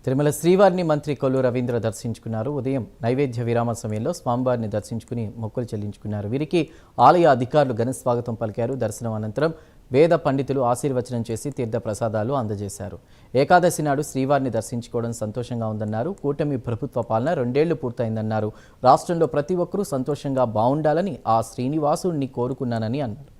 తిరుమల శ్రీవారిని మంత్రి కొల్లు రవీంద్ర దర్శించుకున్నారు. ఉదయం నైవేద్య విరామ సమయంలో స్వామివారిని దర్శించుకుని మొక్కులు చెల్లించుకున్నారు. వీరికి ఆలయ అధికారులు ఘన స్వాగతం పలికారు. దర్శనం అనంతరం వేద పండితులు ఆశీర్వచనం చేసి తీర్థ ప్రసాదాలు అందజేశారు. ఏకాదశి నాడు శ్రీవారిని దర్శించుకోవడం సంతోషంగా ఉందన్నారు. కూటమి ప్రభుత్వ పాలన 2 ఏళ్లు పూర్తయిందన్నారు. రాష్ట్రంలో ప్రతి ఒక్కరూ సంతోషంగా బాగుండాలని ఆ శ్రీనివాసుడిని కోరుకున్నానని అన్నారు.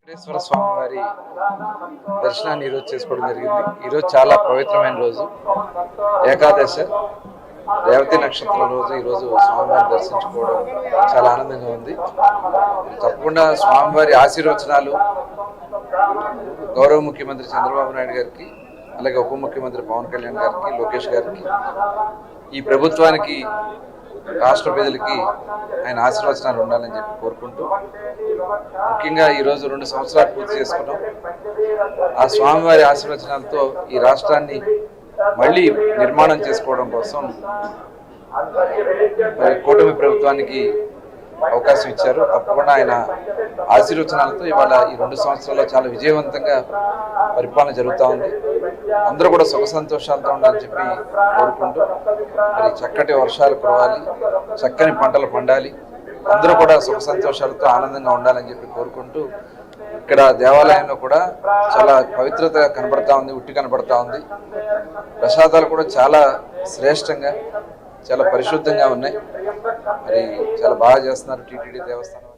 వెంకటేశ్వర స్వామి వారి దర్శనాన్ని ఈరోజు చేసుకోవడం జరిగింది. ఈరోజు చాలా పవిత్రమైన రోజు, ఏకాదశి రేవతి నక్షత్రం రోజు. ఈరోజు స్వామివారిని దర్శించుకోవడం చాలా ఆనందంగా ఉంది. తప్పకుండా స్వామివారి ఆశీర్వచనాలు గౌరవ ముఖ్యమంత్రి చంద్రబాబు నాయుడు గారికి, అలాగే ఉప ముఖ్యమంత్రి పవన్ కళ్యాణ్ గారికి, లోకేష్ గారికి, ఈ ప్రభుత్వానికి, రాష్ట్ర ప్రజలకి ఆయన ఆశీర్వచనాలు ఉండాలని చెప్పి కోరుకుంటూ, ముఖ్యంగా ఈరోజు 2 సంవత్సరాలు పూర్తి చేసుకున్నాం. ఆ స్వామివారి ఆశీర్వచనాలతో ఈ రాష్ట్రాన్ని మళ్ళీ నిర్మాణం చేసుకోవడం కోసం మరి కూటమి ప్రభుత్వానికి అవకాశం ఇచ్చారు. తప్పకుండా ఆయన ఆశీర్వచనాలతో ఇవాళ ఈ 2 సంవత్సరాల్లో చాలా విజయవంతంగా పరిపాలన జరుగుతూ ఉంది. అందరూ కూడా సుఖ సంతోషాలతో ఉండాలని చెప్పి కోరుకుంటూ, మరి చక్కటి వర్షాలు కురవాలి, చక్కని పంటలు పండాలి, అందరూ కూడా సుఖ సంతోషాలతో ఆనందంగా ఉండాలని చెప్పి కోరుకుంటూ, ఇక్కడ దేవాలయంలో కూడా చాలా పవిత్రత కనబడతా ఉంది, ఉట్టి కనబడతా ఉంది. ప్రసాదాలు కూడా చాలా శ్రేష్టంగా, చాలా పరిశుద్ధంగా ఉన్నాయి. మరి చాలా బాగా చేస్తున్నారు టీటీడీ దేవస్థానం.